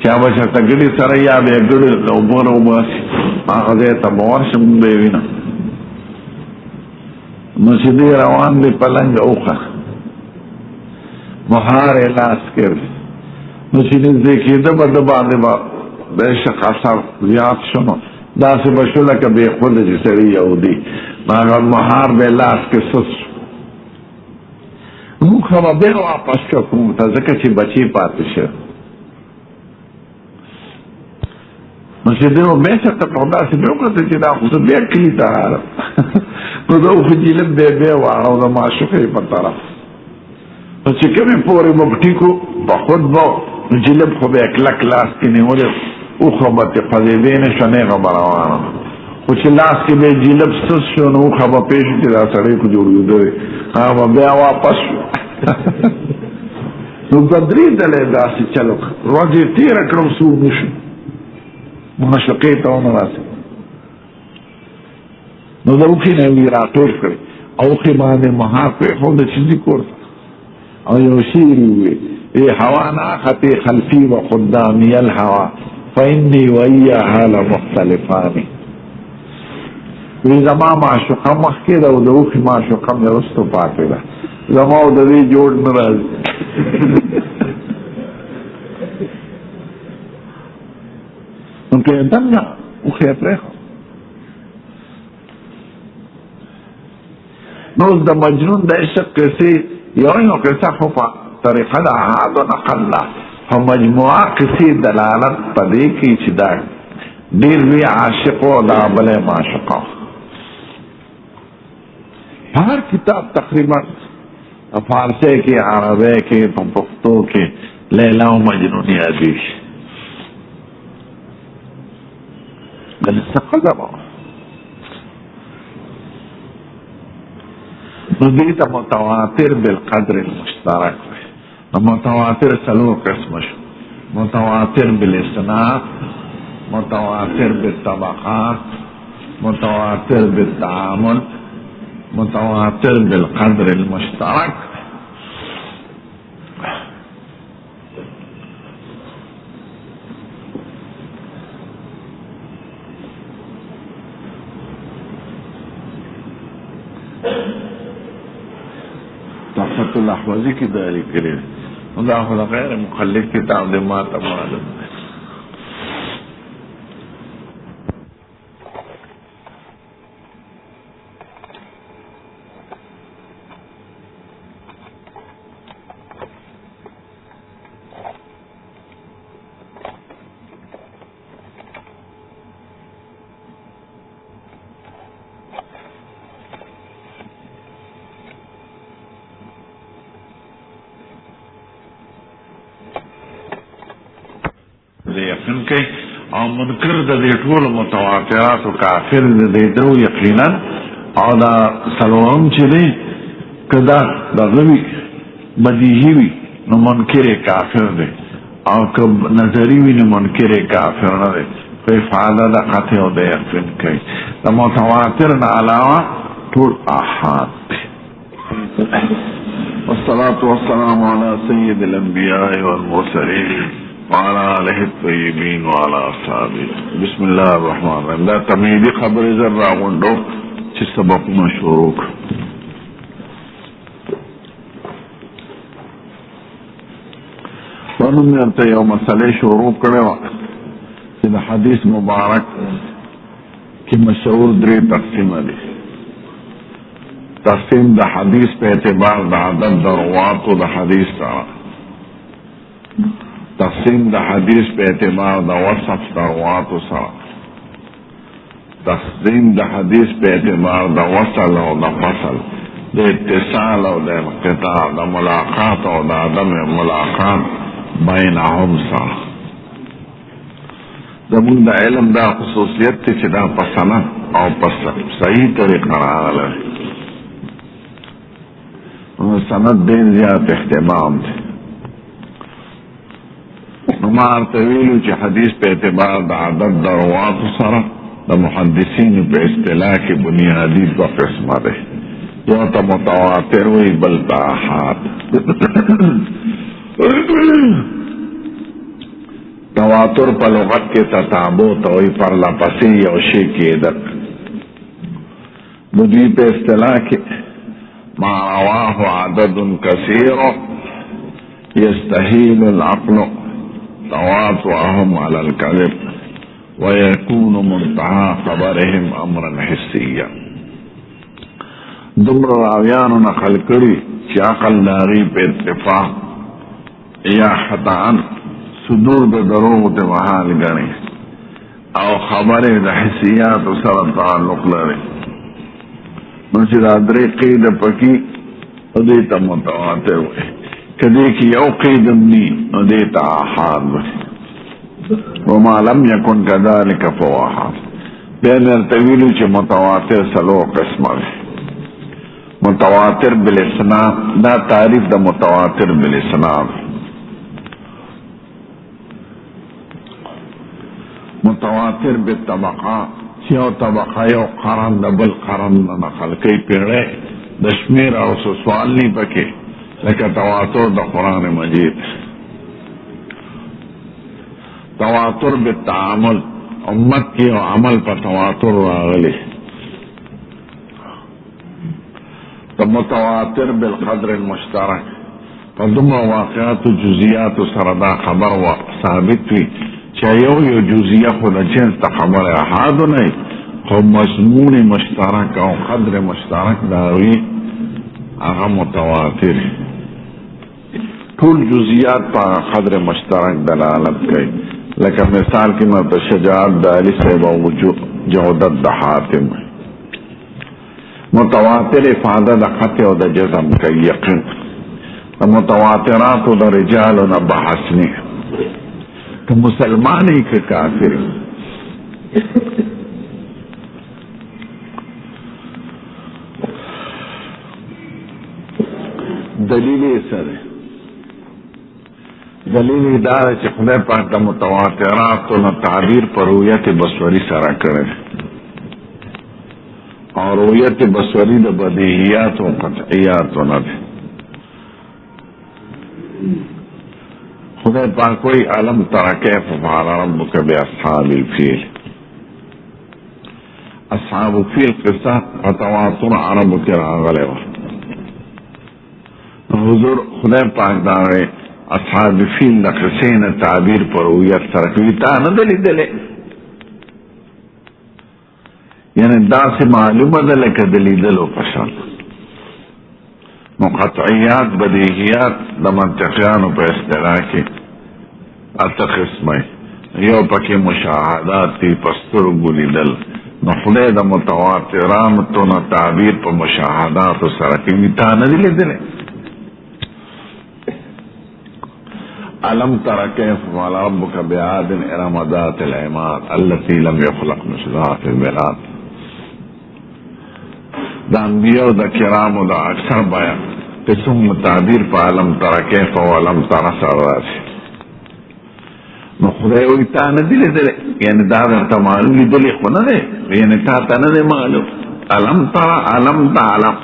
S1: چا به چېرته ګډې سره یا به یې ګډې د اوبه راوباسي، هغه ځای ته به ورشم به یې وینم. نو چې دی روان دی په لنګه اوښه، مهار یې لاس کړي. نو چې نږدې کېده به ده باندې به د عشق اثر زیات شو، نو داسې به شو لکه بېخوده چې سړي یهودي. نو هغه مهار به یې لاس کې سس شو. موږ خو به بیا واپس کړو کور ته، ځکه چې بچې پاتې شوی. نو چې دی به بیا چېرته په داسې مې وکتل چې دا خو زه بیا کلي ته رالم. نو د اوښ جیلب به یې بیا واړه د معشوقې په طرف. نو چې کومې پورې به ټیکو په خود به نو جیلب خو به یې کلک لاس کې نیولې، اوښه به ترې خوځېدی نه شوه، نیغه به روانه. خو چې لاس کې به یې جیلب سس شو، نو اوښه به پېښ شو چې دا سړی خو جوړېده دی، هغه به بیا واپس شو. نو په درې ځله یې داسې چل وکړ، ورځ یې تېره کړه، سور نه شو، معشوقې ته ونه راسېد. نو د اوښې نه یې راټول کړې او اوښې باندې مهار پرېښوده چې ځي کور ته، او یو شعر یې وویل: ای هوا ناقتې خلفي و قدامي الهوا فإني وإياها لمختلفان. وی زما معشوقه مخکې ده او د اوښې معشوقه مې وروستو پاتې ده. زماو د دې جوړ نه راځي. نو که دنګه وخې پرېښو نو اوس د مجنون د عشق قصې یو قصه خو په طریقه د احاد و نقل ده، په مجموعه قصې دلالت په دې کوي چې دا ډېر لوی عاشق و دا بلی معشوقه. په هر کتاب تقریبا فارسی کې، عربی کې، په پښتو کې لیلا و مجنون یادېږي. دلته ښځه وه نو دې ته متواتر بالقدر المشترک وي. متواتر څلور قسمه شو: متواتر بالاسناد، متواتر بالطبقات، متواتر بالتعامل، متواتر بالقدر المشترک. تحفۃ الاحوازی کی داری کرے دا خدا غیر مخلص کتاب دے ما تا معلوم ہے. یقین کوي او منکر د دې ټول متواترات او کافر د دې درو یقینا. او دا سلام چې دی کدا د غوی بدیهی وي نو منکر کافر دی، او که نظری وي نو منکر کافر نه دی. په افعال د قطع او د یقین کوي. د متواتر نه علاوه ټول احاد دی. والصلاة والسلام على سيد الانبیاء والمرسلین وعلى آله الطيبين وعلى أصحابه. بسم الله الرحمن الرحيم. دا تمهیدی خبر زر راغونډو چې سبقونه شروع کړو. ونو مې ته یو مسئله شروع کړې وه چې د حدیث مبارک کې مشهور درې تقسیمه دي. تقسیم د حدیث په اعتبار د عدد د رواتو د حدیث سره، تقسیم د حدیث په اعتبار د وصف د رواتو سره، تقسیم د حدیث په اعتبار د وصل او د فصل، د اتصال او د انقطاع، د ملاقات او د عدم ملاقات بینهم سره. زموږ د علم دا خصوصیت دی چې دا په سند او په صحیح طریقه راغلی. سند ډېر زیات اهتمام دی. نو ما ورته ویلو چې حدیث په اعتبار د عدد د رواتو سره د محدثینو په اصطلاح کې بنیادي دوه قسمه دی. یو ته متواتر وی، بل ته احاد. تواتر په لغت کې تتابع ته وایي، پرله پسې یو شی کېدل. نو دوی په اصطلاح کې ما رواه عدد کثیر یستحیل العقل تواطؤهم على الكذب ويكون منتهى خبرهم امرا حسيا. دومره راویانو نقل کړي چې عقل داغي په اتفاق یا خطأ صدور د دروغ ته محال ګڼي او خبره د حسیات سره تعلق لري. نو چې دا درې قید پکې دې ته متواتر وي. کدی کی یو قیدم نی نو دیتا آحاد بس، وما لم یکن کذالک فهو آحاد. بین ارتویلو چه متواتر سلو قسم ہے. متواتر بالاسناد، دا تعریف دا متواتر بالاسناد. متواتر بالطبقات، یو طبقه یو قرن دا بل قرن نقل کئی پیڑے دشمیر او سوال نی پکے لکه تواتر د قرآن مجید. تواتر بالتعامل، امت کی عمل پر تواتر راغلی. تو متواتر بالقدر المشترک فدم واقعات و جزیات و سردا خبر و ثابت وی چایو یو جزیه خود جنس تا خبر احادو نئی خو مضمون مشترک او قدر مشترک داوی اغا متواتر طول جزیات پا قدر مشترک دلالت کئی لکه مثال کی میں شجاعت دالی صحیب و جودت دا حاتم متواتر افادہ دا قطع و دا جزم کئی یقین دا متواترات و دا رجال و دا بحثنی تو مسلمانی کے کافر دلیل سر دلیل ادارہ چھ خدای پاک دا متواترات و تعبیر پر رویت بصوری سرا کرے اور رویت بصوری دا بدیہیات و قطعیات و نہ خدای پاک کوئی علم ترى كيف فعل ربك بأصحاب الفيل أصحاب الفيل قصة وتواتر عربك الغلبة حضور خدای پاک داوے اصحاب الفیل دا قصین تعبیر پر رویت سرکوی تا ندلی دلے یعنی دا سے معلوم دلک دلی دلو پشان مقطعیات بدیہیات دا منطقیانو پہ اصطلاح کی اتا قسمائی یو پکی مشاہدات تی پستر گلی دل نخلے دا متواتران تو نا تعبیر پا مشاہدات سرکوی تا ندلی دلے ألم تر كيف فعل ربك بعاد إرم ذات العماد التي لم يخلق مثلها في البلاد دا انبیاء دا کرام دا اکثر بیان قسم تعبیر پا علم تر كيف ولم تر سراسی نو خدای وی تا ندلی دلی یعنی دا در تا معلوم دلی خو نده یعنی تا ندی معلوم علم تر علم تعلم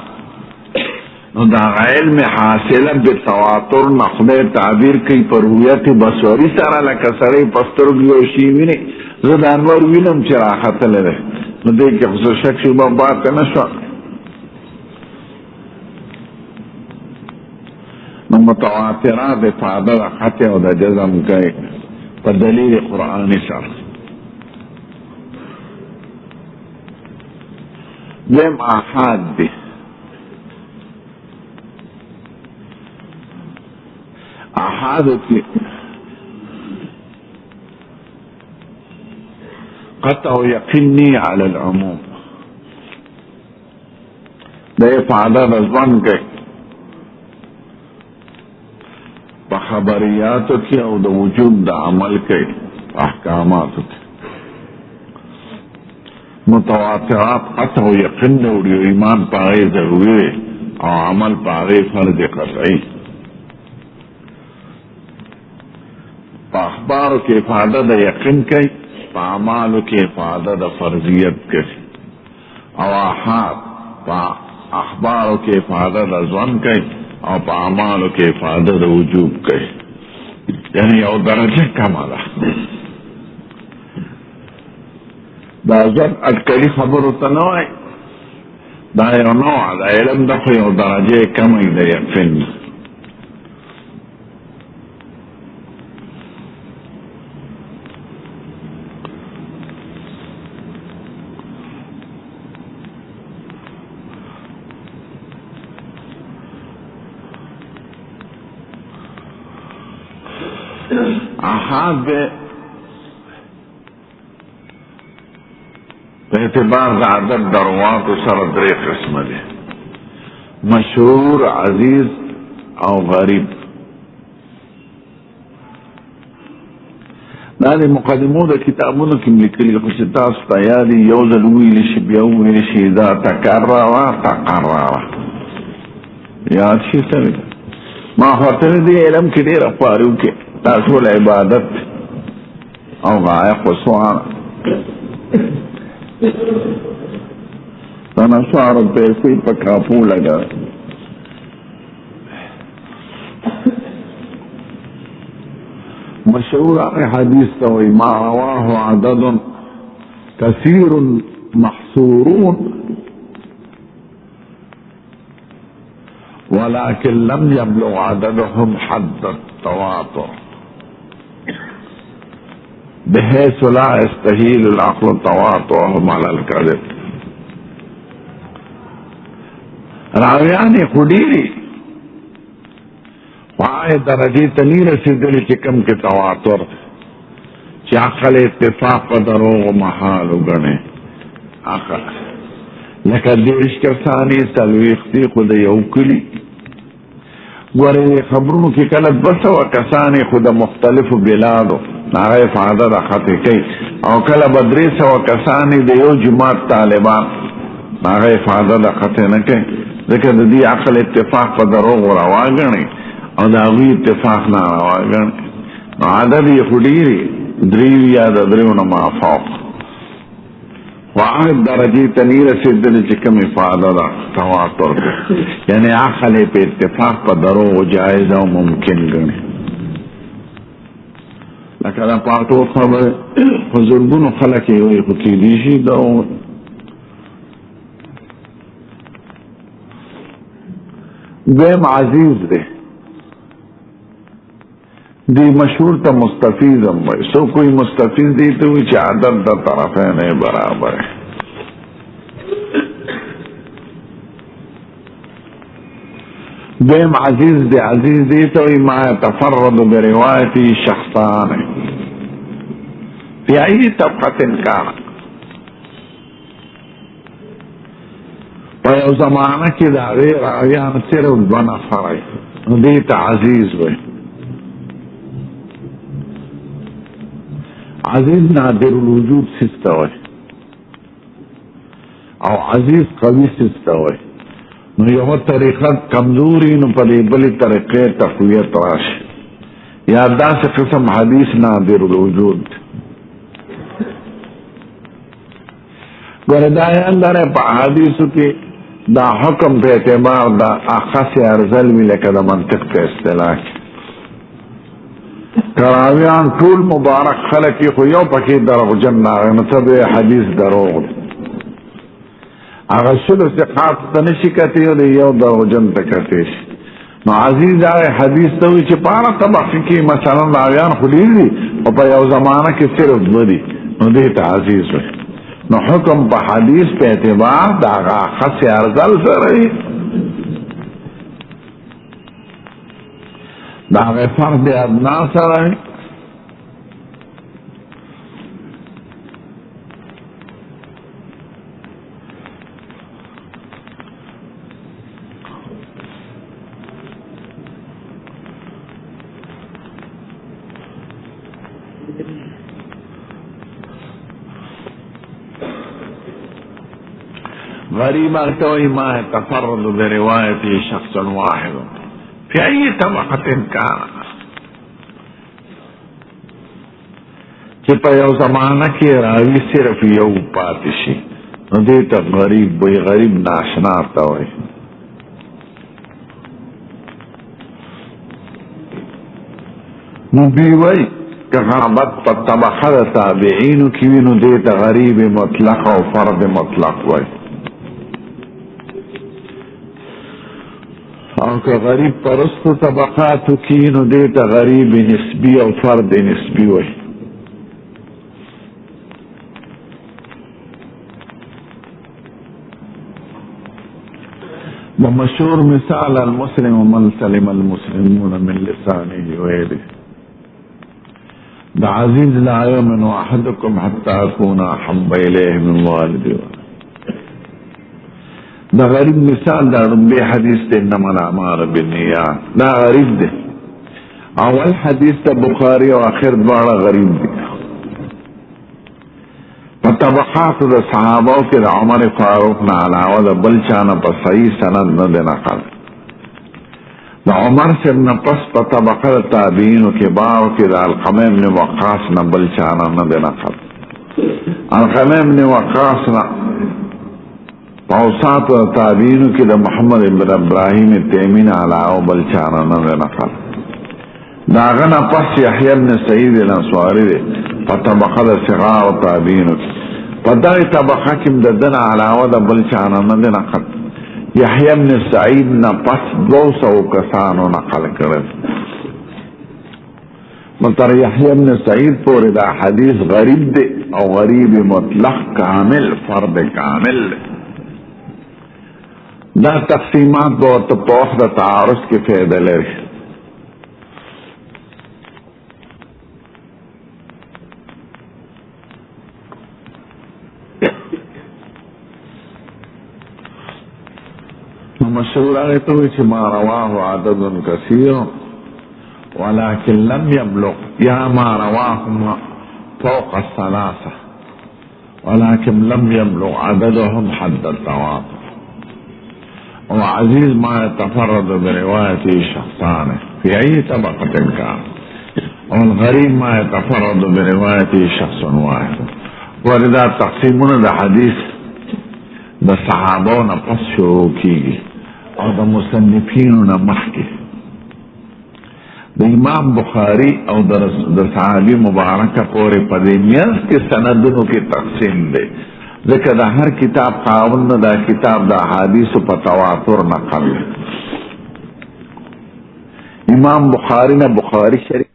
S1: نو دا علم حاصل بالتواتر نخدای تعبیر کی پر رویت بصوری سارا لکه سره پستر گیوشی ویني زه د انور وینم چې راختل ده نو دې کې خصوص شک شي په بات نه شو نو متواترات افاده قطع او د جزم کوي په دلیل قرآنی سره دیم احاد دی احاد کی قطع یقینی علی العموم دا افاده رضوان کئی پا خبریاتو کی او دا وجود دا عمل کئی احکاماتو کی متواترات قطع یقین دوڑی ایمان پا غی ضروری او عمل پا غی فرض قطعی پا اخبارو کی افادہ دا یقین کئی پا اعمالو کی افادہ دا فرضیت کئی او احاد پا اخبارو کی افادہ دا ظن کئی او پا اعمالو کی افادہ دا وجوب کئی یعنی او درجہ کم دا دا ظن اٹکلی خبرو تنوائی دا یو نوع دا علم دا خو یو درجہ کم دا یقین احاد بے اعتبار دا عدد دروات سر درے قسم دے مشہور عزیز او غریب دالی مقدمو دا کتابونو کم لکلی خشتاس تایادی یوزل ویلشی بیویلشی دا تکررا تقررا یاد شی سوی ما خاطر دی علم کی دیر اقواریو کے تاثول عبادت او غائق و سوار تانا سوار پیسی پکاپو لگا مشهور حدیث توی ما رواه عدد کثیر محصورون ولكن لم يبلغ عددهم حد التواتر بحيث لا يستحيل العقل تواترهم على الكذب. راویان خودیری وآئی درجی تنی رسیدلی چکم کے تواتر چی عقل اتفاق و دروغ محال اگنے عقل لکہ دیرش کسانی سلویختی خود یوکلی گوری خبرونو کی کلت بس و کسانی خود مختلف بلادو ناغی فعادہ دا خطی کئی او کل بدریس و کسانی دیو جماعت طالبان ناغی فعادہ دا خطی نکئی لیکن دی عقل اتفاق و دروغ رواگنی او داوی اتفاق نا رواگنی عدد خودیری دریو یا دریو نما فوق واحد درجی تنیر سیدل چکم افادہ دا تواتر دے یعنی عقل پہ اتفاق پا دروغ جائز و ممکن گنے لکہ پاتو خبر حضرگون خلقی ہوئی خطی دیشی دروغ دویم عزیز دے دی مشہور تا مستفیزم بھائی سو کوئی مستفیز دی تو چی عدد دا طرفین برابر ہے دویم عزیز دی تو ما تفرد بروایتی شخصان ہے فی ای طبقت انکار پیو زمانہ کی دا غیر آیان صرف بنا فرائی دیتا عزیز بھائی عزیز نادر الوجود سستا ہوئے او عزیز قوی سستا ہوئے نو یو طریقہ کمزوری نو پدی بلی طریقے تقویت راش یا دا سے قسم حدیث نادر الوجود گردائیان دارے پا حدیثو کی دا حکم پہ اعتبار دا اخص ارزل بھی لکہ دا منطق پہ اصطلاح کی کراویان طول مبارک خلقی خو یو پکی دروغ جن ناغی مطلب حدیث دروغ اگر شلو سے خاص تنشی کتی ہو دی یو دروغ جن تکتیش نو عزیز آگے حدیث توی چی پارا طبقی کی مثلا راویان خودی دی و پا یو زمانہ کی صرف بدی نو دیتا عزیز ہوئی نو حکم پا حدیث پہ اعتبار داغا خس ارزل سے رہی داغ فرد ادنا سر ہے غریب ارتوئی ما تفرد بروایتی شخص واحد فی ای طبقت انکار کہ پا یو زمانہ کی راوی صرف یو پاتشی نو دیتا غریب بوئی غریب ناشناتا ہوئی نو بیوئی کہ غربت پا طبقت تابعینو کیوی نو دیتا غریب مطلق و فرد مطلق ہوئی اور کہ غریب پرست طبقاتو کی نو دیتا غریب نسبی او فرد نسبی ہوئی بمشہور مثال المسلم من سلم المسلمون من لسانه ویده دا عزیز لا یؤمن احدکم حتی اکون احب الیہ من والده دا غریب مثال دا ربی حدیث دے انما الاعمال بالنیات دا غریب دے اول حدیث دا بخاری و آخر دوارا غریب دے طبقات دا صحابہ کے دا عمر فاروق نا علاوہ دا بلچانا پا صحیح سند ندے نقل دا عمر سے ابن پس پا طبقات تابعین و کبار کے دا القمہ ابن وقاص نا بلچانا ندے نقل القمہ ابن وقاص نا پاوسات و تابعین کی دا محمد ابن ابراہیم تیمین علاوہ بلچانا ندے نقل داغنا پس یحیی ابن سعید الانصاری دے فطبقہ دا صغار و تابعین کی فدائی طبقہ کم دا دن علاوہ دا بلچانا ندے نقل یحیی بن سعید نہ پس 200 کسانو نقل کرد مطلب یحیی بن سعید پوری دا حدیث غریب دے او غریب مطلق کامل فرد کامل دے دا تقسیمات بہت پوخ دا تعارض کی فیدہ لرے مشهور آگے تو چھ ما رواہ عدد کثیر ولكن لم يبلغ یا ما رواہ فوق الثلاثة ولكن لم يبلغ عددهم حد التواتر وعزيز ما يتفرد بروايته شخصان في أي طبقة كان والغريب ما يتفرد بروايته شخص واحد ولذا تقسیمون دا حدیث دا صحابون پس شروع کی اور دا مصنفین مخی دا امام بخاری او دا صحابی مبارک پورے پدیمیانس کے سندنوں کی تقسیم دے ذکر دا ہر کتاب قاول دا کتاب دا حدیث پا تواتر نقل امام بخاری نے بخاری شریف